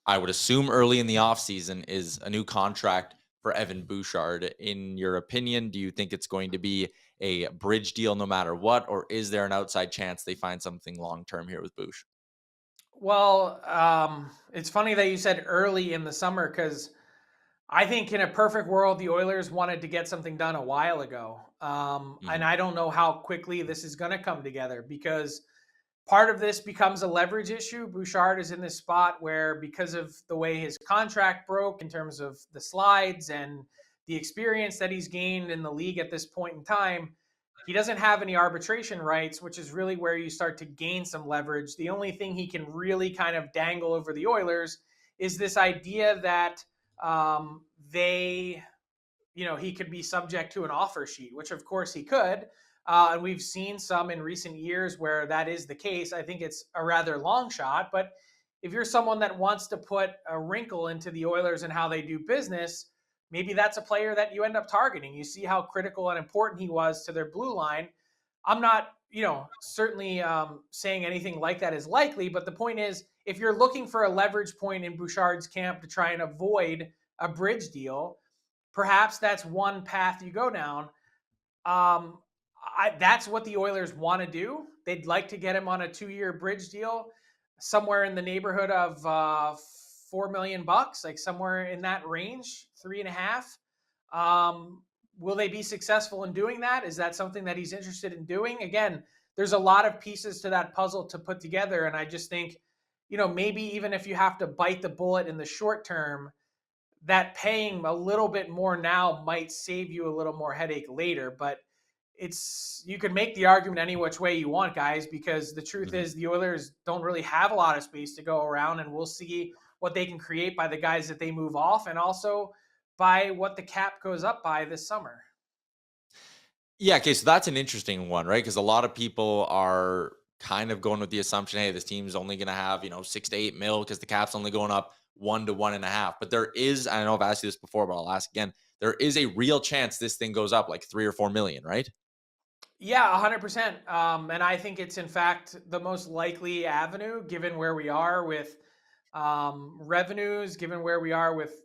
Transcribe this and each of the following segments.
I would assume early in the offseason, is a new contract for Evan Bouchard. In your opinion, do you think it's going to be a bridge deal no matter what, or is there an outside chance they find something long term here with Bouch? Well, it's funny that you said early in the summer because I think in a perfect world, the Oilers wanted to get something done a while ago. And Mhm. I don't know how quickly this is going to come together because part of this becomes a leverage issue. Bouchard is in this spot where, because of the way his contract broke in terms of the slides and the experience that he's gained in the league at this point in time, he doesn't have any arbitration rights, which is really where you start to gain some leverage. The only thing he can really kind of dangle over the Oilers is this idea that they, he could be subject to an offer sheet, which of course he could. And we've seen some in recent years where that is the case. I think it's a rather long shot, but if you're someone that wants to put a wrinkle into the Oilers and how they do business, maybe that's a player that you end up targeting. You see how critical and important he was to their blue line. I'm not, certainly saying anything like that is likely, but the point is, if you're looking for a leverage point in Bouchard's camp to try and avoid a bridge deal, perhaps that's one path you go down. Um, that's what the Oilers want to do. They'd like to get him on a 2-year bridge deal, somewhere in the neighborhood of $4 million, like somewhere in that range, 3.5. Will they be successful in doing that? Is that something that he's interested in doing? Again, there's a lot of pieces to that puzzle to put together, and I just think, maybe even if you have to bite the bullet in the short term, that paying a little bit more now might save you a little more headache later. But you can make the argument any which way you want, guys, because the truth Mhm. is the Oilers don't really have a lot of space to go around, and we'll see what they can create by the guys that they move off, and also by what the cap goes up by this summer. Yeah, okay, so that's an interesting one, right? Because a lot of people are kind of going with the assumption, hey, this team's only going to have 6 to 8 mil because the cap's only going up 1 to 1.5. But there is, I know I've asked you this before, but I'll ask again. There is a real chance this thing goes up like 3 or 4 million, right? Yeah, 100%. And I think it's in fact the most likely avenue, given where we are with revenues, given where we are with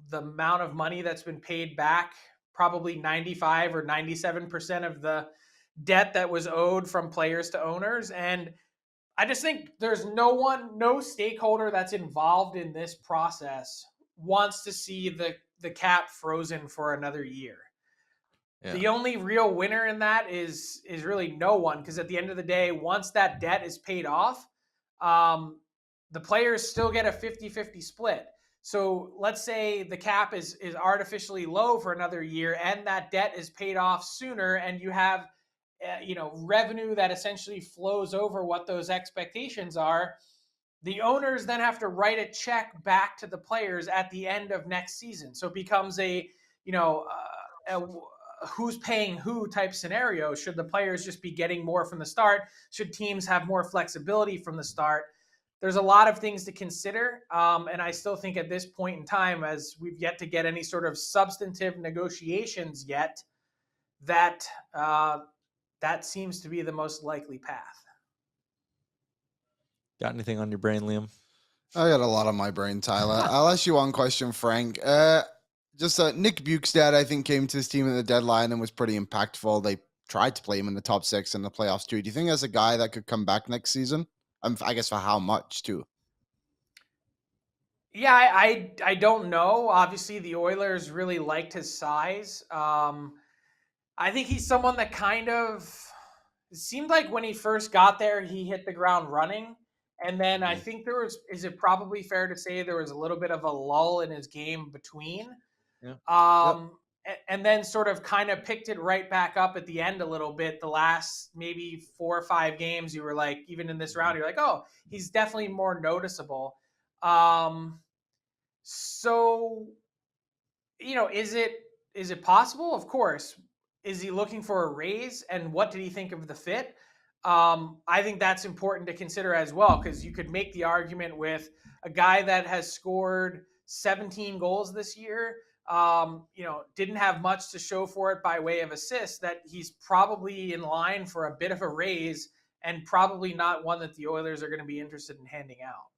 the amount of money that's been paid back, probably 95 or 97% of the debt that was owed from players to owners. And I just think there's no stakeholder that's involved in this process wants to see the cap frozen for another year. Yeah. The only real winner in that is really no one, because at the end of the day, once that debt is paid off, um, the players still get a 50-50 split. So let's say the cap is artificially low for another year and that debt is paid off sooner, and you have revenue that essentially flows over what those expectations are. The owners then have to write a check back to the players at the end of next season, so it becomes a you know a who's paying who type scenario. Should the players just be getting more from the start? Should teams have more flexibility from the start? There's a lot of things to consider. And I still think at this point in time, as we've yet to get any sort of substantive negotiations yet, that that seems to be the most likely path. Got anything on your brain, Liam? I got a lot on my brain, Tyler. I'll ask you one question, Frank. Just Nick Bukestad, I think, came to this team at the deadline and was pretty impactful. They tried to play him in the top six in the playoffs too. Do you think there's a guy that could come back next season? I guess for how much too? Yeah, I don't know. Obviously, the Oilers really liked his size. I think he's someone that kind of, it seemed like when he first got there, he hit the ground running. And then I Mhm. think is it probably fair to say there was a little bit of a lull in his game between? Yeah. Yep. And then sort of kind of picked it right back up at the end a little bit. The last maybe 4 or 5 games, you were like, even in this round, Mhm. you're like, oh, he's definitely more noticeable. Um, so is it possible? Of course. Is he looking for a raise? And what did he think of the fit? I think that's important to consider as well, because you could make the argument with a guy that has scored 17 goals this year, didn't have much to show for it by way of assists, that he's probably in line for a bit of a raise and probably not one that the Oilers are going to be interested in handing out.